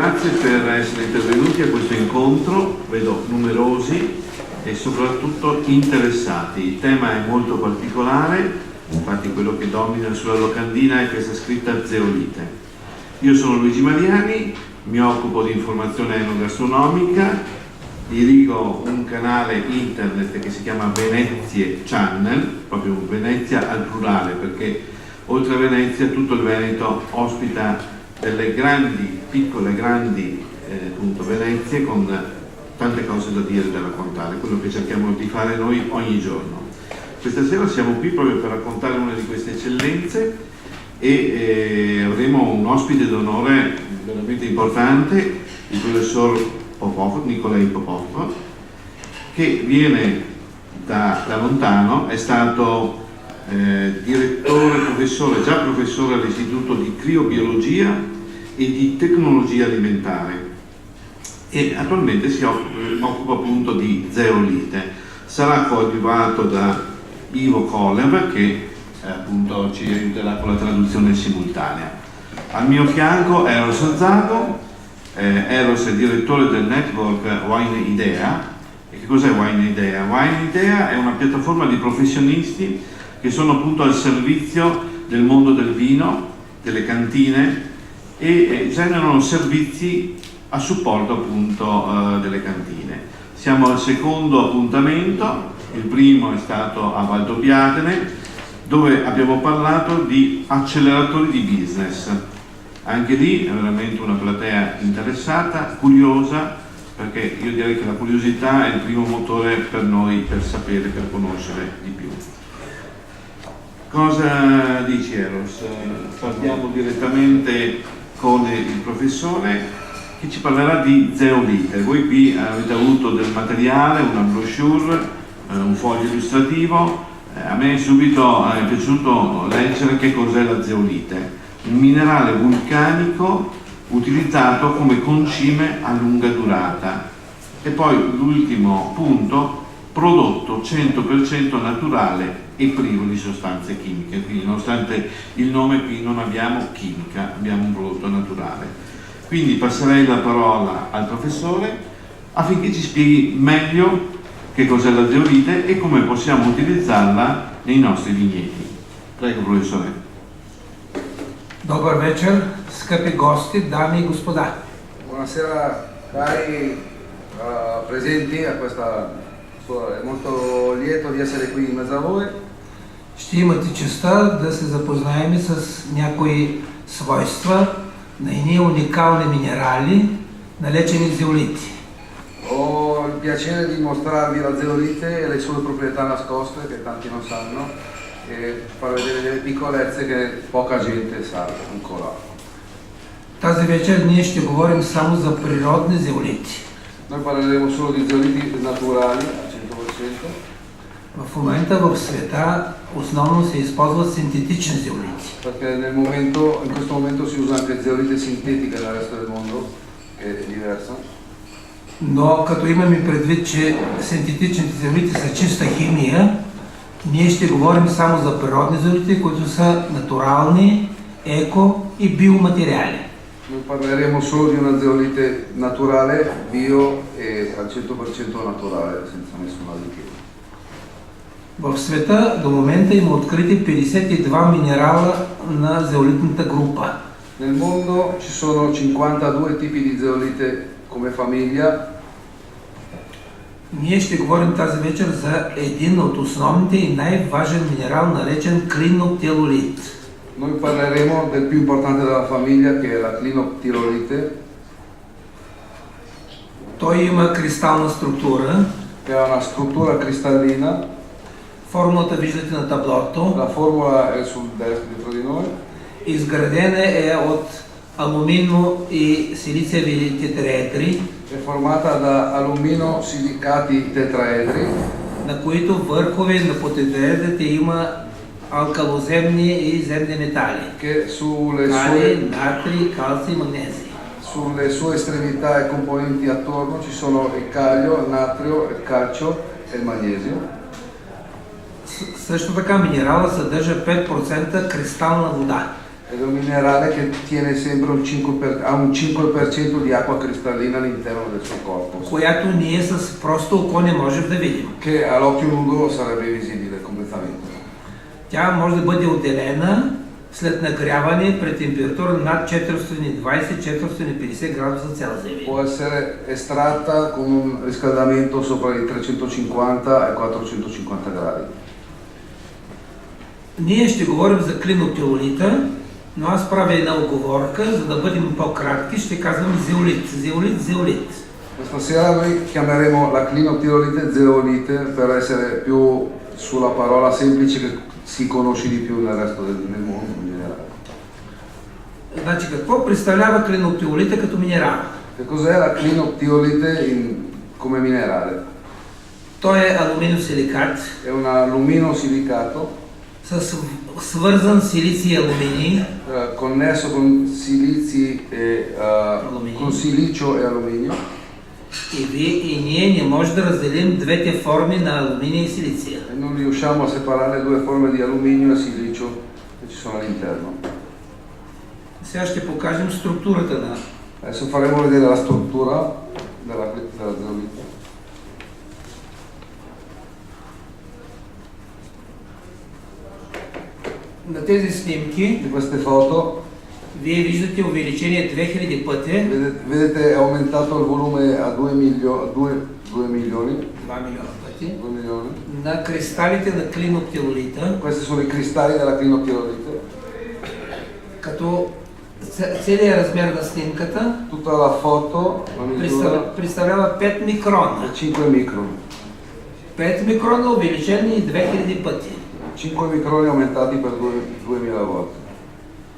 Grazie per essere intervenuti a questo incontro, vedo numerosi e soprattutto interessati. Il tema è molto particolare, infatti quello che domina sulla locandina è questa scritta zeolite. Io sono Luigi Mariani, mi occupo di informazione enogastronomica, dirigo un canale internet che si chiama Venezie Channel, proprio Venezia al plurale, perché oltre a Venezia tutto il Veneto ospita delle grandi, piccole, grandi appunto Venezie con tante cose da dire e da raccontare, quello che cerchiamo di fare noi ogni giorno. Questa sera siamo qui proprio per raccontare una di queste eccellenze e avremo un ospite d'onore veramente importante, il professor Popov, Nikolai Popov, che viene da lontano, è stato direttore, professore, già professore all'Istituto di Criobiologia e di Tecnologia Alimentare e attualmente si occupa appunto di zeolite. Sarà coadiuvato da Ivo Kolev che appunto ci aiuterà con la traduzione simultanea. Al mio fianco Eros Zago. Eros è direttore del network Wine Idea. E che cos'è Wine Idea? Wine Idea è una piattaforma di professionisti che sono appunto al servizio del mondo del vino, delle cantine e generano servizi a supporto appunto delle cantine. Siamo al secondo appuntamento, il primo è stato a Valdobbiadene, dove abbiamo parlato di acceleratori di business. Anche lì è veramente una platea interessata, curiosa, perché io direi che la curiosità è il primo motore per noi per sapere, per conoscere di più. Cosa dici Eros? Partiamo direttamente con il professore che ci parlerà di zeolite. Voi qui avete avuto del materiale, una brochure, un foglio illustrativo. A me subito è piaciuto leggere che cos'è la zeolite. Un minerale vulcanico utilizzato come concime a lunga durata. E poi l'ultimo punto, prodotto 100% naturale e privo di sostanze chimiche, quindi nonostante il nome qui non abbiamo chimica, abbiamo un prodotto naturale. Quindi passerei la parola al professore affinché ci spieghi meglio che cos'è la zeolite e come possiamo utilizzarla nei nostri vigneti. Prego professore. Добър вечер, скъпи гости, дами и господа. Buonasera cari presenti a questa. È molto lieto di essere qui in mezzo a voi. Ще имате честта да се запознаем с някои свойства на едни уникални минерали, наречени zeoliti. Ho il piacere di mostrarvi la zeolite e le sue proprietà nascoste che tanti non sanno e far vedere delle piccolezze che poca gente sa ancora. Тази вечер ние ще говорим само за природни zeoliti. Noi parleremo solo di zeoliti naturali al 100%. В момента в света основно се използват синтетични zeoliti. Perché in questo momento si usa anche zeolite sintetica nel resto del mondo, che è diversa. Но като имаме предвид, че синтетичните zeoliti са чиста химия, ние ще говорим само за природни zeoliti, които са натурални, еко и биоматериали. Noi parleremo solo di una zeolite naturale, bio e al 100% naturale, senza nessun additivo. В света до момента има открити 52 минерала на zeolitната група. Nel mondo ci sono 52 tipi di zeolite come famiglia. Ние ще говорим тази вечер за един от основните и най-важен минерал, наречен клиноптилолит. Noi parleremo del più importante della famiglia, che è la clinoptilolite. Той има кристална структура. Che ha una struttura cristallina. Формулата виждате на таблото. La formula è sul destra dietro di noi. Изградена е от алумино и силициеви тетраедри. È formata da alumino silicati tetraedri. На които върхове на тетраедрите има алкалоземни и земни метали. Che sulle Калий, натрий, калций, магнезий. Sulle sue estremità e componenti attorno ci sono il calio, il natrio, il calcio e il magnesio. Също така минерала съдържа 5% кристална вода. Ed è un minerale che tiene sempre ha un 5% di acqua cristallina all'interno del suo corpo, която ние с просто око не можем да видим. che all'occhio nudo sarebbe visibile completamente. Тя може да бъде отделена след нагряване при температура над 420-450 градуса Целзиеви. Può essere estratta con un riscaldamento sopra i 350 e 450 gradi. Ние ще говорим за клинотеолита, но аз правя една оговорка, за да бъдем по-кратки, ще казвам зеолит, зеолит, зеолит. Questa sera noi chiameremo la clinoptilolite zeolite per essere più sulla parola semplice che si conosce di più nel resto del mondo in generale. Значи какво представлява клинотеолита като минерал? Che cos'è la clinoptilolite come minerale? Той е алуминосиликат È un aluminosilicato с свързан силиций и алуминий, connesso con con silicio e alluminio. и ние не можем да разделим двете форми на алуминия и силиция. E non riusciamo a separare le due forme di alluminio e silicio che ci sono all'interno. Сега ще покажем структурата на Adesso faremo vedere la struttura della zeolite. На тези снимки. Di queste foto Вие виждате увеличение 2000 пъти. vedete è aumentato il volume a 2 milioni. 2 милиона пъти. 2 milioni. На кристалите на клинопtilolita. Questi sono i cristalli della clinoptilolite. Като целият размер на снимката Tutta la foto представлява 5 микрона. 5 micron. 5 микрона увеличени 2000 пъти. 5 microni aumentati per 2000 volte.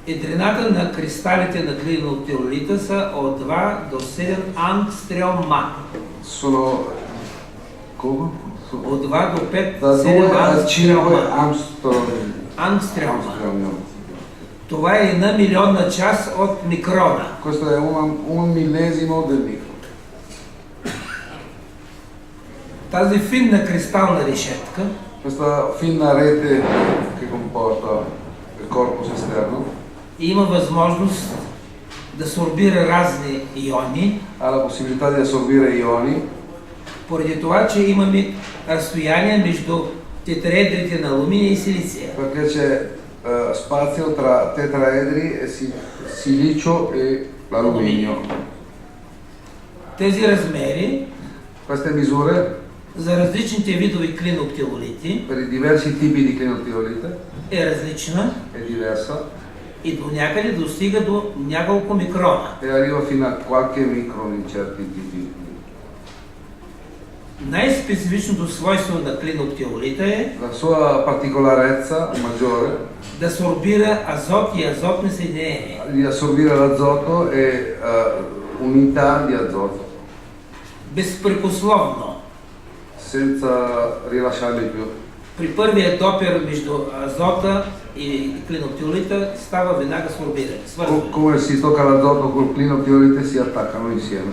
Едрината на кристалите на клинопtilolita са от 2 до 7 ангстрома. Sono come? От 2 до 5 Da 2 a 5 ангстрома. angstrom. Това е 1 милионна част от микрона. Questo è un millesimo del micro. Тази финна кристална решетка Questa fina rete che comporta il corpus esterno има възможност да сорбира разни иони, ha la possibilità di assorbire ioni поради това, че имаме разстояние между тетраедрите на алуминия и силиция. perché c'è spazio tra tetraedri e silicio e l'alluminio. Тези размери Queste misure за различните видове клинопtiloliti per i diversi tipi di clinoptilolite е различна è diversa и до някъде достига до няколко микрона. e arriva fino a qualche micron in certi tipi. Най-специфичното свойство на клинопtilolita е La sua particolarizza maggiore да сорбира азот и азотни съединения. di assorbire l'azoto e unità di azoto Безпрекословно. senza rilasciarli più. При първия допир между азота и клинопtilolita става веднага сорбиране. Свързване. Come si tocca l'azoto col clinoptilolite si attaccano insieme.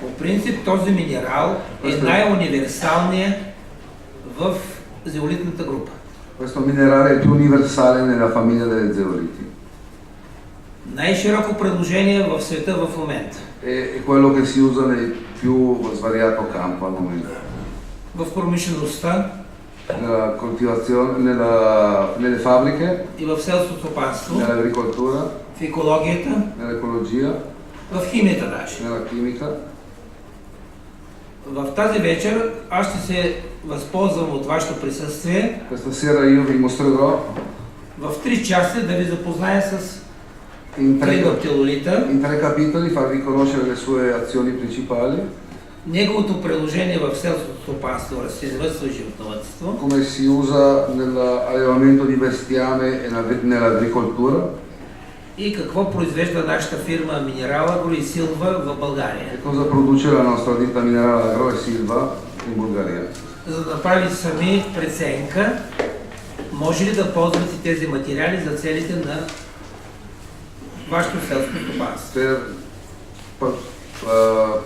По принцип този минерал е най-универсалният в зеолитната група. Questo minerale è il più universale nella famiglia delle zeoliti. Най-широко предложение в света в момента. È quello che si usa nel più svariato campo al momento. В промишлеността Nella coltivazione, nelle fabbriche, и в селското стопанство, nell'agricoltura, в екологията, nell'ecologia, в химията даже. nella chimica. В тази вечер аз ще се възползвам от вашето присъствие Questa sera io vi mostrerò в 3 части да ви запозная с in клинопtilolita, in 3 capitoli farvi conoscere le sue azioni principali, неговото приложение в селското стопанство, растениевъдство и животновъдство, come si usa nell'allevamento di bestiame e nell'agricoltura и какво произвежда нашата фирма Минерал Агро и Силва в България. e cosa produce la nostra ditta minerale Agro e Silva in Bulgaria. За да направите сами преценка, може ли да ползвате тези материали за целите на вашето селско стопанство.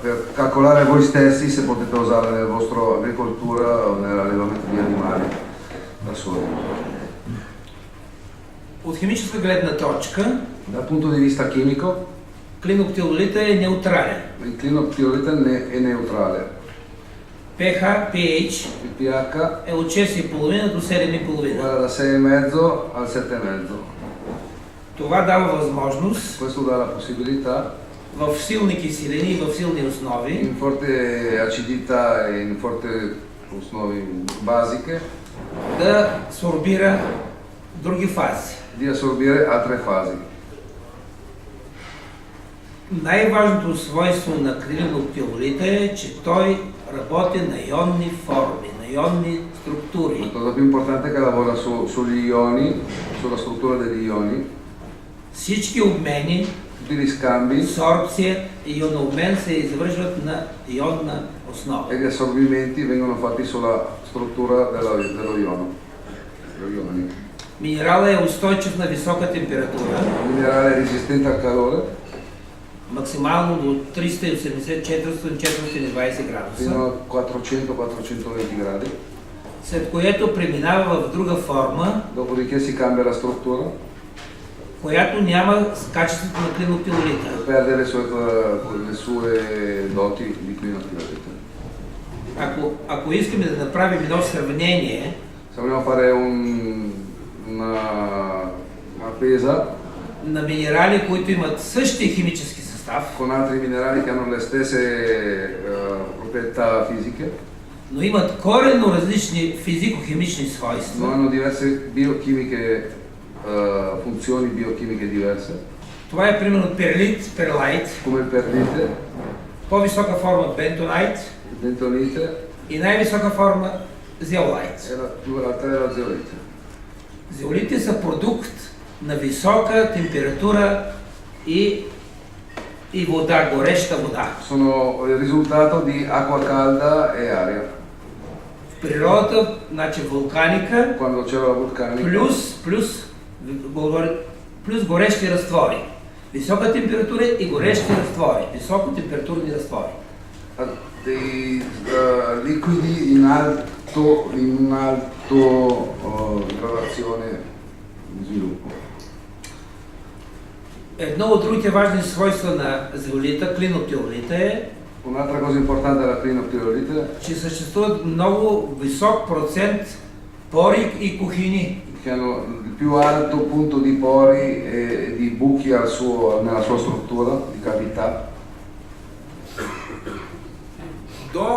Per calcolare voi stessi se potete usare nella vostra agricoltura o nell'allevamento di animali da soli. От химическа гледна точка, Dal punto di vista chimico, клиноптилолита е неутрален. il clinoptilolite è neutrale. pH Il pH е от 6,5 до 7,5. va da 6,5 al 7,5. Това дава възможност Questo dà la possibilità в силни киселини и в силни основи in forte acidità e in forte osnovi basiche да сорбира други фази. di assorbire altre fasi. Най-важното свойство на клиноптилолита е, че той работи на ионни форми, на ионни La структури. cosa più importante è che lavora sugli ioni, sulla struttura degli ioni, Всички обмени, tutti gli scambi сорбция и ионообмен се извършват на ионна основа. e gli assorbimenti vengono fatti sulla struttura dello iono. Dello ioni. Минералът е устойчив на висока температура, Il minerale è resistente al calore максимално до 380-400-420 градуса, fino a 400-420 gradi, след което преминава в друга форма, dopodiché si cambia la struttura която няма качеството на клиноптилолита. e perde le sue doti di clinoptilolite. Ако искаме да направим едно сравнение, Se vogliamo fare una pesa на минерали, които имат същия химически състав, con altri minerali che hanno le stesse proprietà fisiche, но имат коренно различни физико-химични non свойства, hanno diverse biochimiche, funzioni biochimiche diverse, това е примерно перлит, перлайт, come il perlite, по-висока форма бентонайт il bentonite и най-висока форма зеолайт. e la più alta è la zeolite. Зеолитите са продукт на висока температура и вода, гореща вода. Sono il risultato di acqua calda e aria. В природата, значи вулканика, Quando c'era la vulcanica, плюс горещи разтвори. Висока температура и горещи разтвори. Високотемпературни разтвори. dei liquidi in alto gradazione di sviluppo. Едно от другите важни свойства на зеолита, клиноптилолита е, Un'altra cosa importante della clinoptilolite че съществуват много висок процент пори и кухини. che hanno il più alto punto di pori e di buchi nella sua struttura, di cavità, До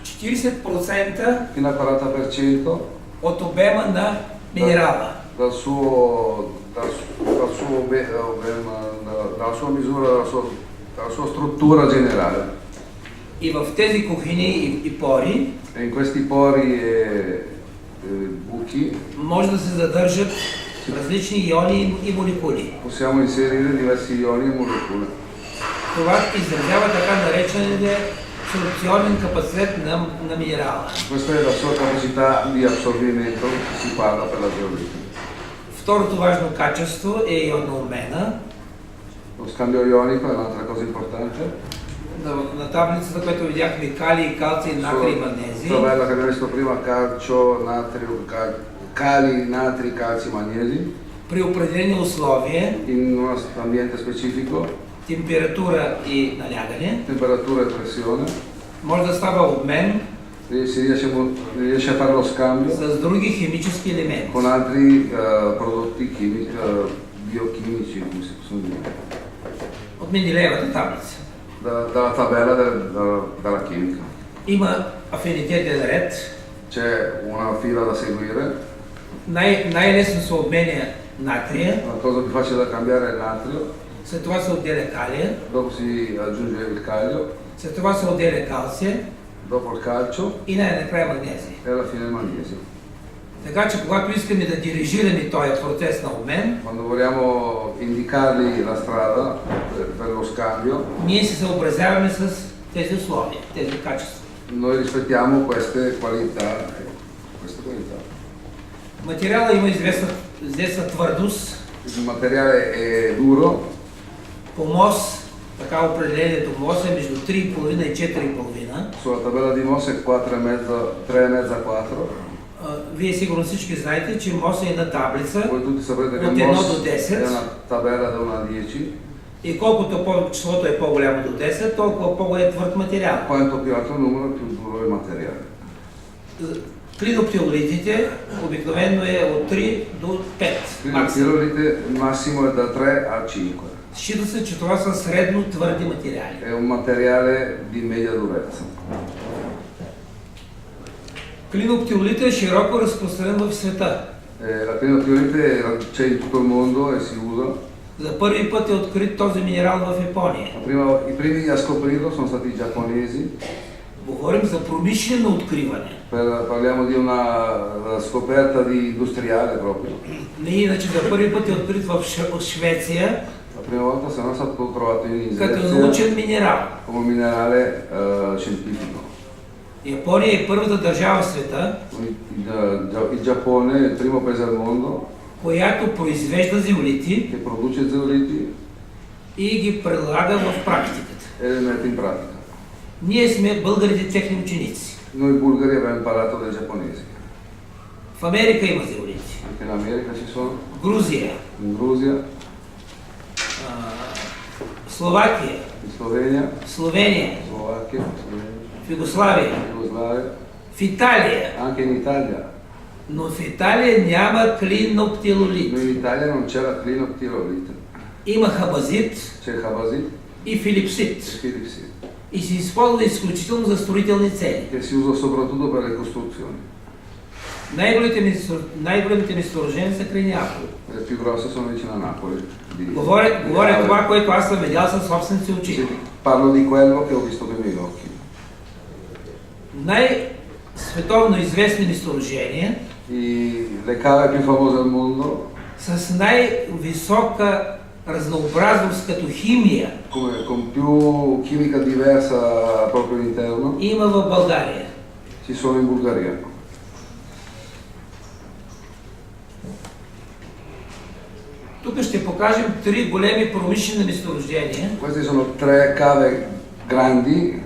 40% fino al 40% от обема на минерала. dalla sua misura, dalla sua struttura generale. И в тези кухини и пори E in questi pori e buchi може да се задържат различни иони и молекули. possiamo inserire diversi ioni e molecole. Това изразява така наречения сорбционен капацитет на минерала. Questa è la sua capacità di assorbimento che si parla per la zeolite. Второто важно качество е ионообмена. Lo scambio ionico è un'altra cosa importante. На таблицата, която видяхме, калий, калций, натрий, магнезий. Tabella che abbiamo visto prima, calcio, natrio, cali, natri, calci, magnesi, При определени условия, in un ambiente specifico, температура и налягане, temperatura e pressione, може да става обмен si riesce a fare lo scambio с други химически елементи. con altri prodotti biochimici, come si possono dire, От Менделеевата таблица. dalla tabella della chimica. Има афинитетен ред. C'è una fila da seguire, Най-лесно се обменя натрия, la cosa più facile da cambiare è il natrio, след това се отделя калия, dopo si aggiunge il caglio, след това се отделя калция dopo il calcio и най-накрая магнезия. e alla fine il magnesio. Така че когато искаме да дирижираме този процес на обмен, Quando vogliamo indicargli la strada per lo scambio, ние се съобразяваме с тези условия, тези качества. noi rispettiamo queste qualità. Материала има известна твърдост, Il materiale è duro, по МОС, така определението МОС е между 3,5 и 4,5. sulla tabella di Mohs è 3,5-4, Вие сигурно всички знаете, че МОС е една таблица Voi tutti saprete che от il 1 MOS до 10 è una tabella da 1 a 10. и колкото числото е по-голямо до 10, толкова по-голям е твърд материал. Quanto più alto il numero, più duro il materiale. Клиноптилолитите обикновено е от 3 до 5 максимум. L'irolite massimo è da 3 a 5. Счита се, че това са средно твърди материали. È un materiale di media durezza. Клиноптилолит е широко разпространен в света. La clinopiolite c'è in tutto il mondo e si usa. За първи път е открит този минерал в Япония. I primi a scoprirlo sono stati i giapponesi. Говорим за промишлено откриване. Parliamo di una scoperta industriale proprio. Не иначе за първи път е открит в Швеция La prima volta se non è stato trovato in като Svezia научен минерал. come minerale scientifico. Япония е първата държава в света, Il Giappone è il primo paese al mondo която произвежда зеолити che produce zeoliti и ги прилага в практиката. e li mette in pratica. Ние сме българите техни ученици. Noi bulgari abbiamo imparato dai giapponesi. В Америка има зеолити. Anche in America ci sono, Грузия, in Грузия, Словакия, in Slovenia, Словения, Slovacchia, в Югославия, Jugoslavia, в Италия. anche in Italia. Но в Италия няма клиноптилолит. Noi in Italia non c'è la clinopiolite, Има хабазит c'è il Habasit и филипсит. e Philipsit, И се използва изключително за строителни цели. che si usa soprattutto per le costruzioni. Най-големите месторождения са край Неапол. Le più grosse sono vicino a Napoli. Говоря това, което аз съм видял със собствените очи. Sì, parlo di quello che ho visto con i miei occhi. Най-световно известни месторождения Le cave più famose al mondo, с най-висока разнообразност като химия con più chimica diversa proprio all'interno, има в България. ci sono in Bulgaria. Тук ще покажем 3 големи промишлени месторождения, Queste sono 3 cave grandi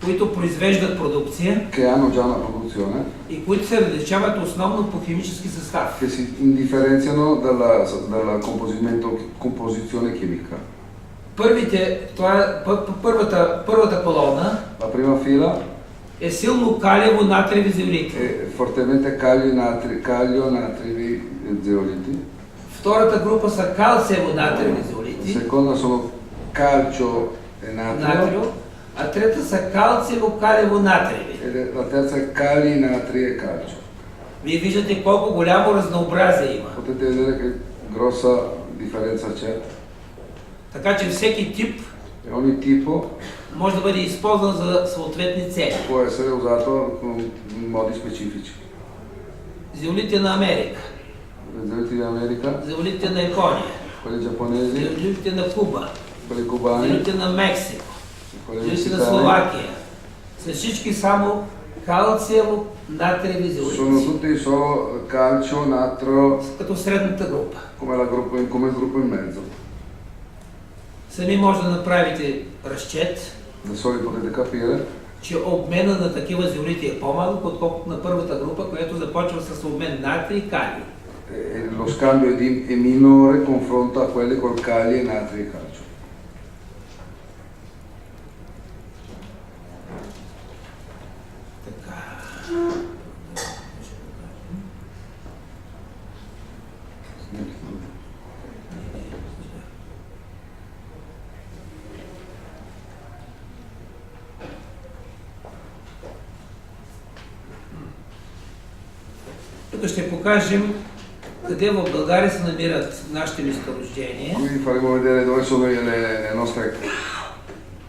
които произвеждат продукция che hanno già una produzione, и които се различават основно по химически състав. che si differenziano dalla composizione chimica. Първата колона La prima fila е силно калиево-натриеви зеолити. è fortemente caglio natrivi zeoliti. Втората група са калциево-натриеви La зеолити, seconda sono calcio e natrio натрио, а трета са калциево-калиево-натриеви. e la terza è cali, natri e calcio. Вие виждате колко голямо разнообразие има. Potete vedere che grossa differenza c'è. Така че всеки тип E ogni tipo може да бъде използван за съответни цели. può essere usato in modi specifici. Зеолите на Америка, Le zeoliti di America, зеолите на Япония, quelli giapponesi, зеолите на Куба, quelli cubani, зеолите на Мексико, quelli зеолите на messicani. Словакия. Са всички само калциево-натриеви Sono зеолити, tutti solo calcio, natro, като средната група. come il gruppo in mezzo. Сами може да направите разчет, Da soli potete capire че обмена на такива зеолити е по-малък, отколкото на първата група, която започва с обмен натрий и калий. lo scambio è minore confronto a quelli col cali e natri e calcio. Така. Тук ще покажем къде в България се намират нашите месторождения. Qui faremo vedere dove sono le nostre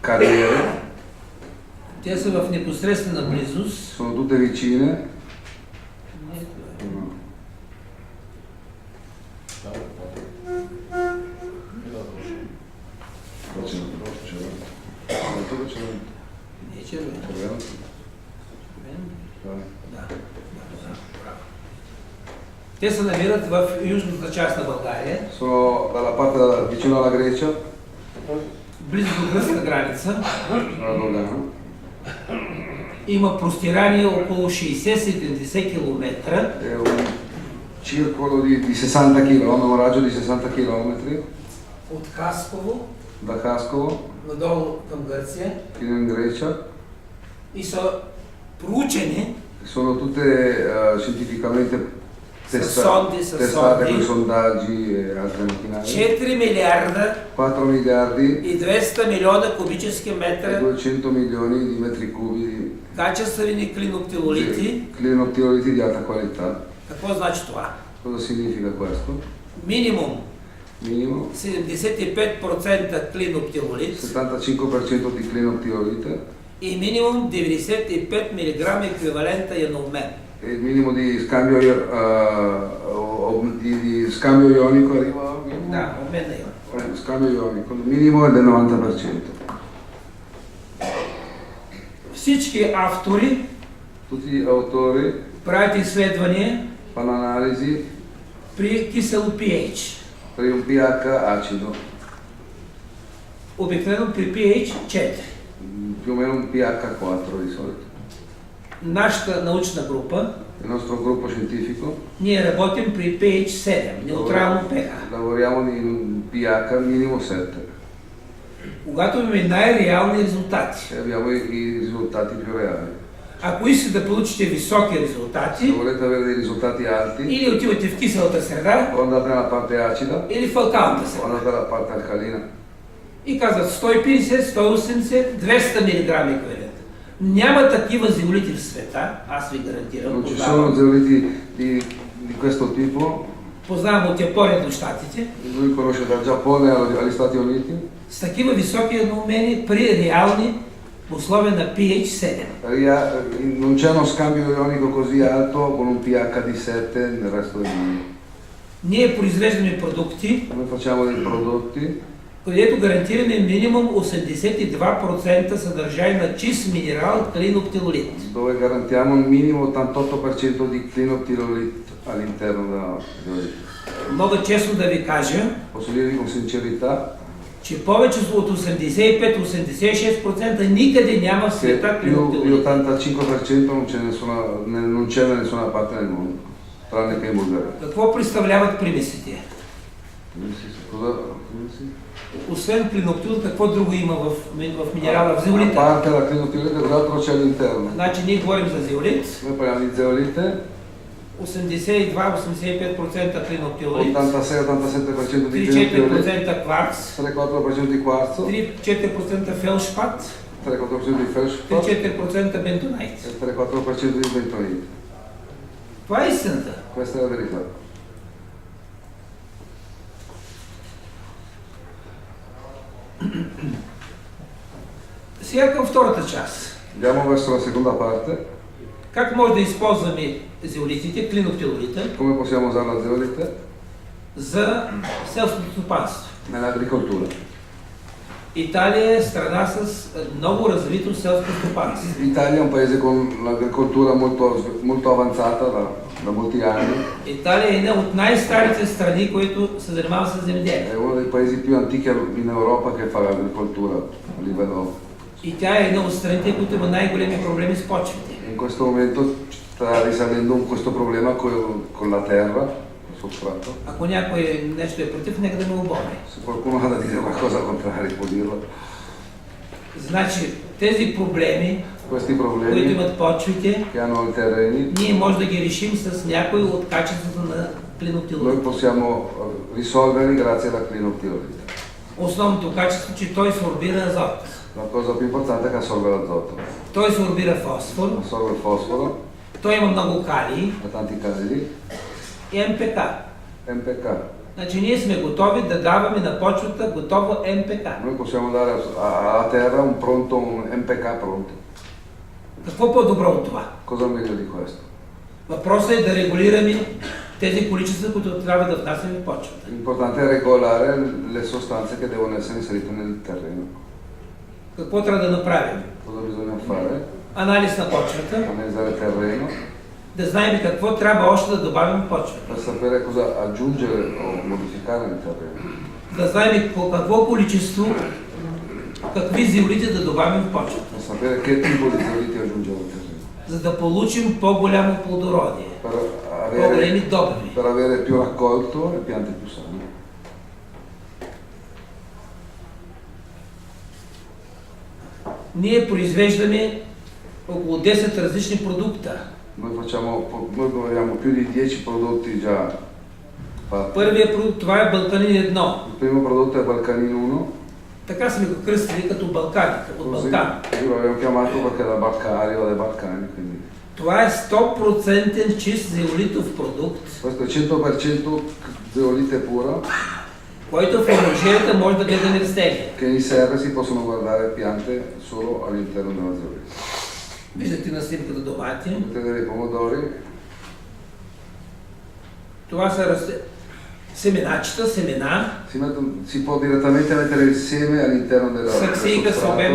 carriere, Те са в непосредствена близост. sono tutte vicine. Не е червено. Червено? Да. Те се намират в южната част на България, Sono dalla parte vicino alla Grecia, близо до гръцка граница. alla Dogana. има простирание около 60-70 км È un circolo di 60 km, un raggio di 60 km от Хасково da Хасково надолу към Гърция fino in Grecia. и са проучени Sono tutte scientificamente Sondi, testate con sondi. sondaggi e altre macchinari. 4 милиарда 4 miliardi и 200 милиона кубически e метра 200 milioni di metri cubi di качествени клиноптилолити. clinoptiloliti di alta qualità. Какво значи това? Cosa significa questo? Минимум Minimo 75% клиноптилолит 75% di clinoptilolite и минимум 95 мг еквивалента янолмен. e il minimo di scambio, di scambio ionico arriva al minimo? Да, обмен на ион. Scambio ionico, il minimo è del 90%. Всички автори Tutti gli autori правят изследвания fanno analisi при кисело pH. per un pH acido, Обикновено при pH 4. più o meno un pH 4 di solito. Нашата научна група, Il nostro gruppo scientifico ние работим при pH 7, неутрално pH. lavoriamo in un pH minimo 7 Когато имаме най-реални резултати. e abbiamo i risultati più reali. Ако искате да получите високи Se резултати, volete avere dei risultati alti, или отивате в киселата среда, o andate nella parte acida или в алкалната o среда. andate nella parte alcalina. И казват 150, 180, 200 мг еквивалент. Няма такива zeoliti в света, аз ви гарантирам. Non ci sono zeoliti di questo tipo. Познавам от Япония до Щатите. Lui conosce dal Giappone agli Stati Uniti. С такива високи аномени при реални условия на pH 7. Non c'è uno scambio ionico così alto con un pH di 7 nel resto del mondo. Ние произвеждаме продукти, Noi facciamo dei prodotti където гарантираме минимум 82% съдържание на чист минерал клиноптилолит. dove garantiamo un minimo 88% di clinoptirolit all'interno della zeolite. Мога честно да ви кажа, Posso dirvi con sincerità че повече от 85-86% никъде няма в che света più di клиноптилолит. 85% non c'è da nessuna parte nel mondo, tranne che in Bulgaria. Какво представляват примесите? Cosa? Освен клиноптил, какво друго има в минерала, в A зеолита? parte la clinoptilolite, cos'altro c'è all'interno? Значи ние говорим за зеолит, Noi parliamo di zeolite, 82-85% клиноптилолит, 86-87% di clinoptilolite, 3-4% кварц, 3-4% di quarzo, 3-4% фелшпат, 3-4% di feldspar 3-4% бентонайт. e 3-4% di bentonite. Това е истината. Questa è la verità. Сега към втората част. Andiamo verso la seconda parte. Как може да използваме зеолитите, клиноптилолита, Come possiamo usare la zeolite за селското стопанство? nell'agricoltura? Италия е страна с много развито селско стопанство. L'Italia è un paese con l'agricoltura molto avanzata da molti anni. Италия е една от най-старите страни, които се занимават с земеделие. È uno dei paesi più antichi in Europa che fa l'agricoltura a livello. И тя е една от страните, които има най-големи проблеми с почвите. In questo momento sta risalendo questo problema con la terra, il sostrato. Ако някой нещо е против, нека да ме обори. Se qualcuno ha da dire qualcosa al contrario può dirlo. Значи, тези проблеми, Questi които problemi имат почвите, che hanno i terreni, ние може да ги решим с някой от качеството на noi клиноптилолит. possiamo risolverli grazie alla clinoptilolite. Основното качество, че той сорбира азот, La cosa più importante è che assorbe l'azoto, той сорбира фосфор, assorbe il fosforo, той има много калий ha tanti calli, и МПК. NPK. Значи ние сме готови да даваме на почвата готово МПК. Noi possiamo dare alla terra un NPK pronto. Какво по-добро от това? Cosa meglio di questo? Въпросът е да регулираме тези количества, които трябва да внасяме в почвата. L'importante è regolare le sostanze che devono essere inserite nel terreno. Какво трябва да направим? Cosa bisogna fare? Анализ на почвата, Analizzare il terreno да знаем какво трябва още да добавим в почвата. per sapere cosa aggiungere o modificare nel terreno. Да знаем какво количество, какви zeoliti да добавим в почвата. Per sapere che tipo di zeoliti aggiungere al terreno. за да получим по-голямо плодородие, по-големи добиви. per avere più raccolto e piante più sane. Ние произвеждаме около 10 различни продукта. Noi abbiamo più di 10 prodotti già fatti. Първият продукт, това е Балканин 1. Il primo prodotto è Balcanin 1, Така сме го кръстили като Балкани, от così Балкан. lo abbiamo chiamato perché arriva dai Balcani. Quindi. Това е 100% чист зеолитов продукт, Questo è 100% zeolite pura, който в оранжерията може да гледаме растения. che in serra si possono guardare piante solo all'interno della zeolite. Виждате на снимката домати. Potete vedere i pomodori, Това са семеначета, семена. si può direttamente mettere il seme all'interno del Саксийка с обем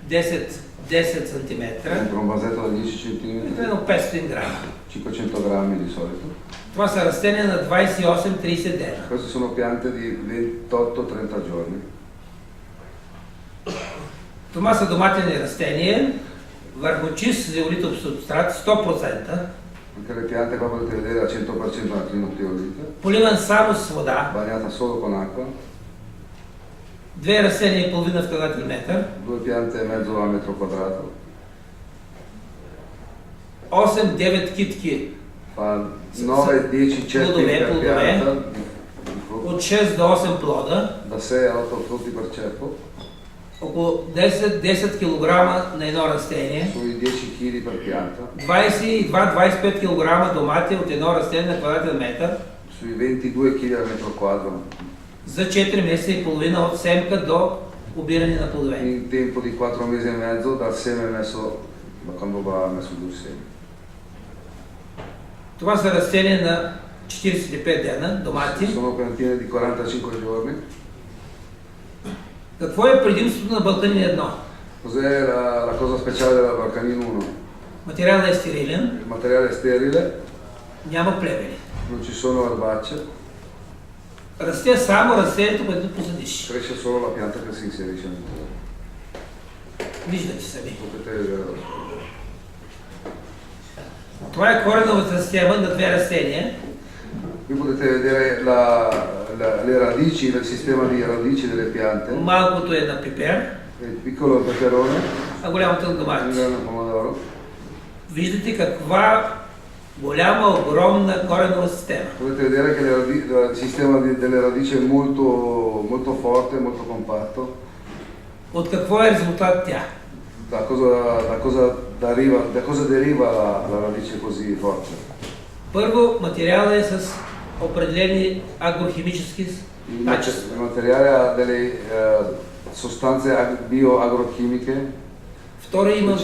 sostrato, 10 см. dentro un vasetto da 10 cm, Примерно 500 грама. 500 grammi di solito. Това са растения на 28-30 дена. Queste sono piante di 28-30 giorni. Това са доматени растения върху чист зеолитов субстрат 100%, Anche le piante qua potete vedere al 100% la clinopiolite, поливан само с вода, bagnata solo con acqua, 2 растения и половина в квадратен метър, 2 piante e mezzo a metro quadrato, 8-9 китки fa 9-10 cerchi Plodove, per pianta, di от 6 до 8 плода, da 6 a 8 frutti per ceppo, около 10 кг на едно растение, sui 10 kg per pianta, 22-25 кг домати от едно растение на квадратен метър sui 22 kg al metro quadro, за 4 месеца и половина от семка до обиране на плодове. in tempo di 4 mesi e mezzo dal seme messo, da quando va messo giù il seme. Това са растения на 45 дена, домати. Sono piantine di 45 giorni. Какво е предимството на Балканин 1? Cos'è la cosa speciale della Balcanin 1? Материалът е стерилен, Il materiale è sterile, няма плевели. non ci sono erbacce, Расте само растението, което посадиш. cresce solo la pianta che si inserisce all'interno. Виждате сами. Potete vedere da solo. Това е кореновата система на две растения. Qui potete vedere le radici, il sistema di radici delle piante, Малкото е на пипер, il piccolo peperone, а голямото на il домати. grano pomodoro. Виждате каква голяма, огромна коренова система. Potete vedere che il sistema delle radici è molto, molto forte, molto compatto. От какво е резултат тя? Da cosa deriva la radice così forte? Първо, материалът е с определени агрохимически качества. Il materiale ha delle sostanze bioagrochimiche, Второ, има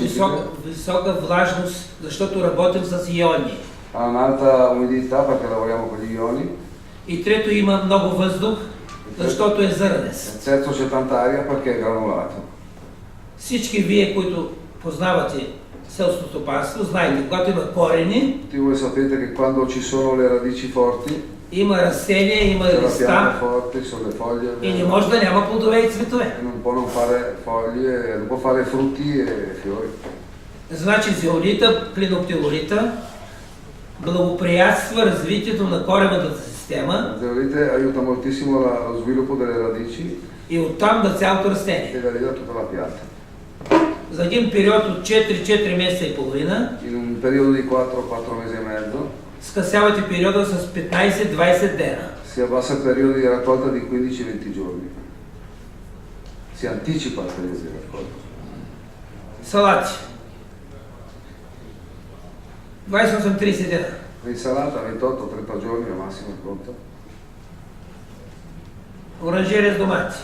висока влажност, защото работим с иони. ha un'alta umidità perché lavoriamo con gli ioni. И трето, има много въздух, защото е зърнест. Terzo, c'è tanta aria perché è granulato. Всички вие, които познавате селското стопанство, знаете, когато има корени, Tutti voi sapete che quando ci sono le radici forti, има растения, има c'è la pianta листа forte, ci sono le foglie и не verdi, може да няма плодове и цветове. e non può non fare foglie, non può fare frutti e fiori. Значи зеолита, клиноптилолита благоприятства развитието на кореновата система La zeolite aiuta moltissimo lo sviluppo delle radici и оттам на цялото e растение. da lì da tutta la pianta. За един период от 4 месеца и половина In un periodo di 4 mesi e mezzo скъсявате периода с 15-20 дена. si abbassa il periodo di raccolta di 15-20 giorni. Si anticipa il periodo di raccolta. Салати 28-30 дена. L'insalata 28-30 giorni al massimo è pronta. Оранжерия с домати.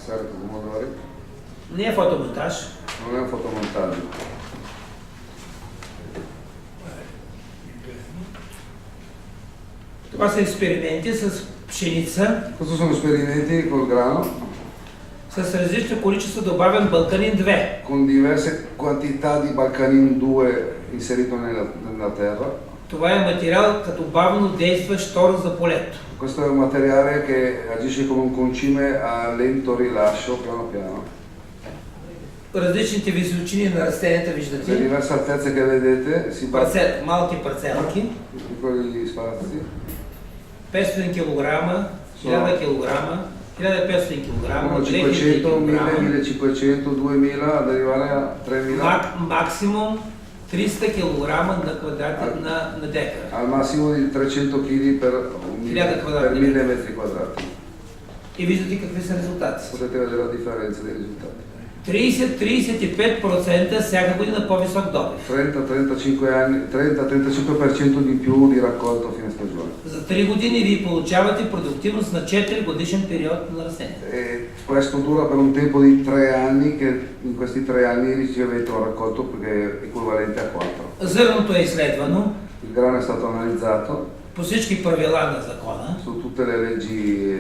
Serre con pomodori. Не е фотомонтаж. Non è un fotomontaggio. Това са експерименти с пшеница, Questi sono esperimenti col grano с различно количество добавен Балканин 2. con diverse quantità di Balcanin 2 inserito nella terra. Това е материал като бавно действащ тор за полето. Questo è un materiale che agisce come un concime a lento rilascio, piano piano. различните височини на растенията, Le виждате. diverse altezze che vedete si battono Малки парцелки, in piccoli spazi. 500 кг, 1000 кг, 1500 kg, Sono 2000 500, 1000, kg, 1500, 2000 ad arrivare a 3000. максимум 300 кг на квадрат на декар. Al massimo di 300 kg per 1000 metri quadrati. И виждате какви са резултати. Potete vedere la differenza dei risultati. 30-35% всяка година по-висок добив. 30-35% di più di raccolto a fine stagione. За 3 години вие получавате продуктивност на 4 годишен период на растението. E questo dura per un tempo di 3 anni, che in questi 3 anni ricevete un raccolto che è equivalente a 4. Зърното е изследвано Il grano è stato analizzato по всички правила на закона su tutte le leggi e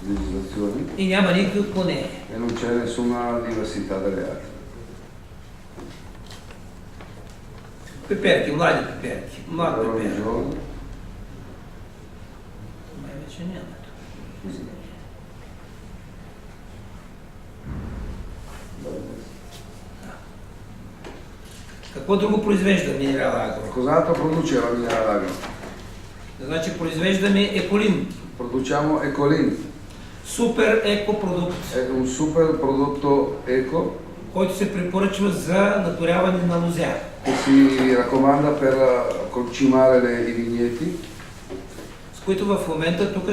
legislazioni и няма никакви отклонения. e non c'è nessuna diversità dalle altre. Пеперки, млади пеперки, млад Allora, пепер. giorno, Май вече няма. Какво друго произвежда Минерал Агро? cos'altro produceva Mineral Agro? Значи произвеждаме еколин, Produciamo Ecolin, супер екопродукт, è un super prodotto eco който се препоръчва за наторяване на лозя. che si raccomanda per concimare i vigneti, С които в момента тук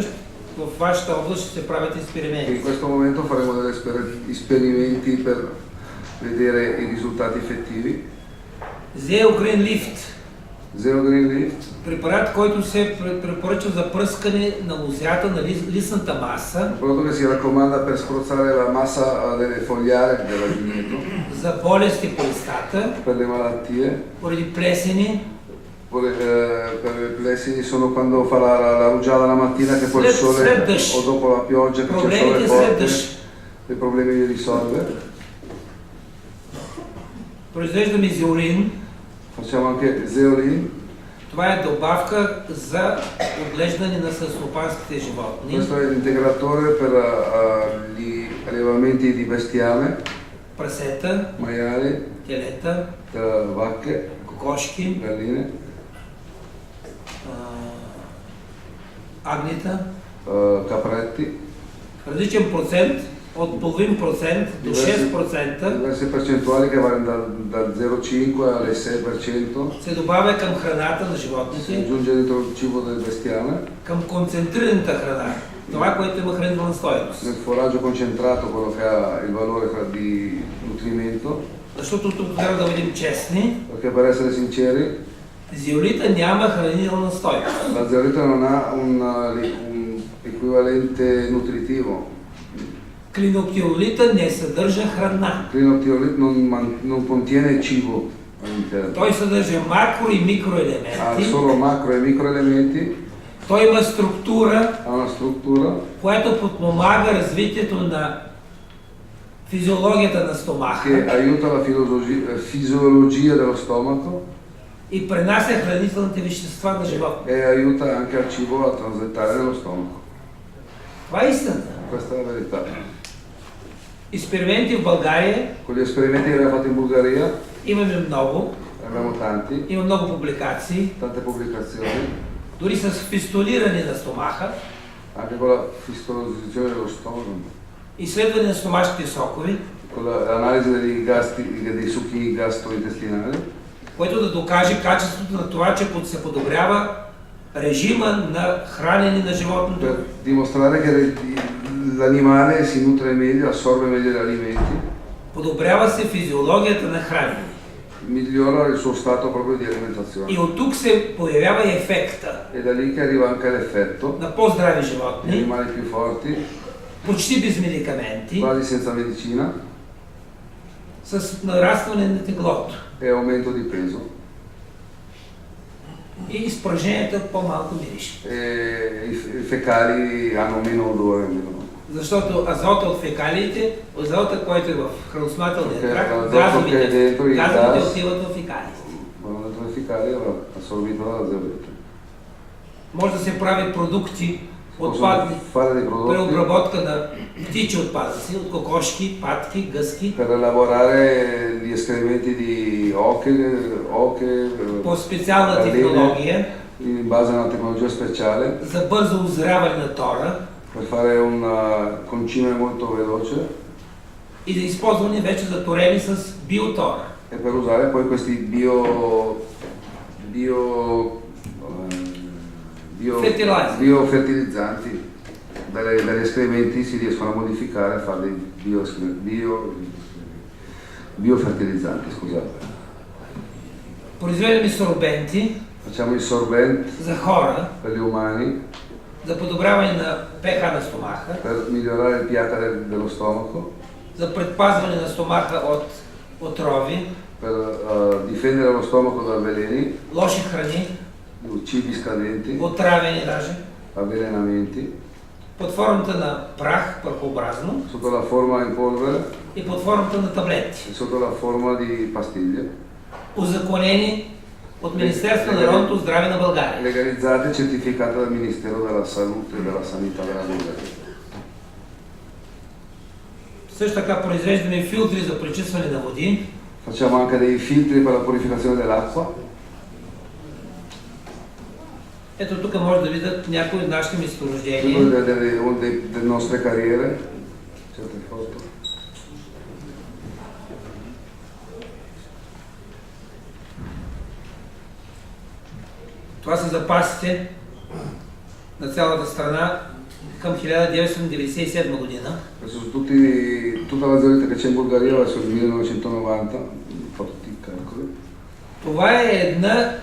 в вашата област ще се правят e in експерименти. questo momento faremo degli esperimenti per vedere i risultati effettivi. Zeo Green Lift, Zero Green Leaf, препарат, който се препоръчва за пръскане на лозята, на листната маса, un prodotto che si raccomanda per spruzzare la massa delle fogliare del vigneto, за болести по листата, per le malattie. поради плесени, Per le plessidi sono quando fa la rugiada la mattina, che poi il sole o dopo la pioggia che c'è il sole forte, i problemi li risolve. произвеждаме зеолин. Facciamo anche Zeolin, Това е добавка за отглеждане на селскостопанските животни, questo è l'integratore per gli allevamenti di bestiame, прасета, maiali, телета, vacche, кокошки, galline, агнета, capretti, различен процент, от половин процент до 6% diverse percentuali che vanno dal 0,5 alle 6%, се добавя към храната на si животните, aggiunge dentro il cibo del bestiame, към концентрираната храна, това, което има хранителна стойност. nel foraggio concentrato, quello che ha il valore di nutrimento, Защото тук трябва да бъдем честни, perché per essere sinceri, зеолита няма хранителна стойност. la zeolita non ha un equivalente nutritivo. Клиноптиолита не съдържа храна. Clinoptiolite non contiene cibo all'interno, Той съдържа макро и ha микроелементи. solo macro e microelementi, Той има структура, ha una struttura която подпомага развитието на физиологията на che стомаха aiuta la fisiologia dello stomaco и пренася хранителните вещества на животните. e aiuta anche al cibo a transitare nello stomaco. Това е истината. Questa è la verità. Експерименти в България Con gli esperimenti che abbiamo fatto in Bulgaria, имаме много, abbiamo tanti, има много публикации, tante pubblicazioni, дори с фистолиране на стомаха, anche con la fisiologizzazione dello stomaco, изследване на стомашните сокови, con l'analisi dei succhi gastrointestinali, което да dокаже качеството на това, че се подобрява режима на хранене на животното, per dimostrare che l'animale si nutre meglio, assorbe meglio gli alimenti, подобрява се физиологията на хранене. migliora il suo stato proprio di alimentazione. И от тук се появява ефекта E da lì che arriva anche l'effetto, на по-здрави gli животни, animali più forti, почти без медикаменти, quasi senza medicina, с нарастване на теглото e aumento di peso. и изпражненията по-малко мирише. E i fecali hanno meno odore, meno. Защото азота от фекалиите, азота, който е в храносмилателния Perché тракт, l'azoto che è dentro i газовите gas, отиват в фекалиите. vanno dentro i fecali, va assorbito dalla zeolite. Може да се правят продукти, отпадни, fare dei prodotti преобработка на птичи отпадъци, от кокошки, патки, гъски, per elaborare gli escrementi di oche, по специална galline, технология in base a una tecnologia speciale за бързо озряване на тора per fare un concime molto veloce и да използване вече за торени с биотора. e per usare poi questi Fertilizer. biofertilizzanti. Dagli escrementi si riescono a modificare e fare dei biofertilizzanti, scusate. Произвеждаме сорбенти Facciamo il sorbent за хора, per gli umani за подобряване на pH на стомаха, per migliorare il pH dello stomaco, за предпазване на стомаха от отрови, per difendere lo stomaco da veleni, лоши храни, cibi scadenti, отравени даже, avvelenamenti, под формата на прах прахообразно sotto la forma in polvere и под формата на таблети, e sotto la forma di pastiglie, узаконени от Министерството на народното здраве на България. legalizzate e certificate dal Ministero della Salute e della Sanità della Bulgaria. Също така произвеждаме филтри за пречистване на води, Facciamo anche dei filtri per la purificazione dell'acqua. ето тук може да видят някои от нашите Qui месторождения. potete vedere una delle nostre carriere, certe foto. Това са запасите на цялата страна към 1997 година. Questi sono tutta la zona che c'è in Bulgaria verso il 1990, fatto tutti i calcoli. Това е една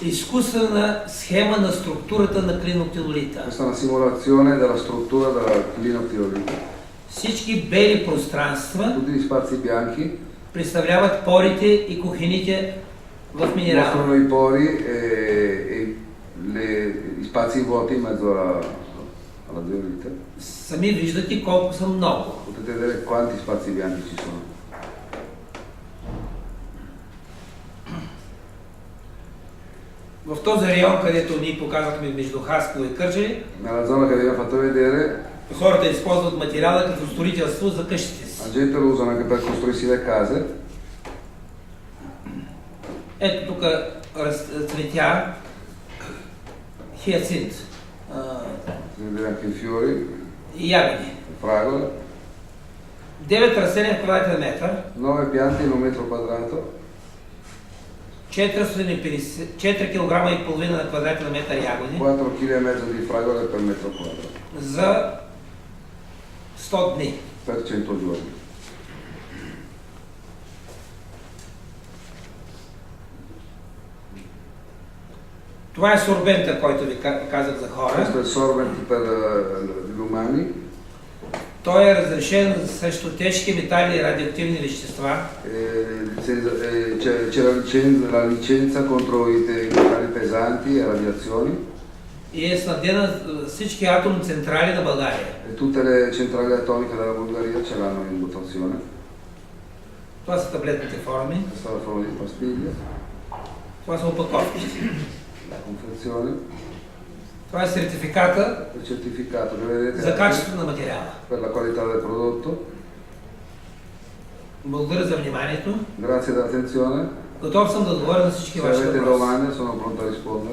изкуствена схема на структурата на клиноптилолита. Questa è una simulazione della struttura della clinoptilolite. Всички бели пространства Tutti gli spazi bianchi представляват порите и кухините в минерала. mostrano i pori e gli spazi vuoti in mezzo alla zeolite. Сами виждате колко са много. Potete vedere quanti spazi bianchi ci sono. В този район, където ние показахме между Хасково и Кърджали, Nella zona che abbiamo fatto vedere, хората използват материала като строителство за къщите си. la gente lo usano anche per costruirsi le case. Ето тук цветя хиацинт Si vede anche i fiori, и ягоди. le fragole. 9 растения в квадратен метър, 9 piante in un metro quadrato, 4 кг и половина на квадратен метър ягоди 4,5 kg di fragole per metro quadrato, за 100 дни. per 100 giorni. Това е сорбента, който ви казах за хора. Questo è il sorbent per gli umani, Той е разрешен срещу тежки метали и радиоактивни вещества. c'è la licenza contro i metalli pesanti e radiazioni И е снабдена всички атомни централи на България. e tutte le centrali atomiche della Bulgaria ce l'hanno in dotazione. Това са таблетните форми, Questa è la forma di pastiglie, това са опаковки. la confezione, Това е сертификата il certificato che vedete за anche качество на материала. per la qualità del prodotto. Благодаря за вниманието. Grazie dell'attenzione. Готов съм да отговоря на всички Se ваши avete въпроси. domande sono pronto a rispondere.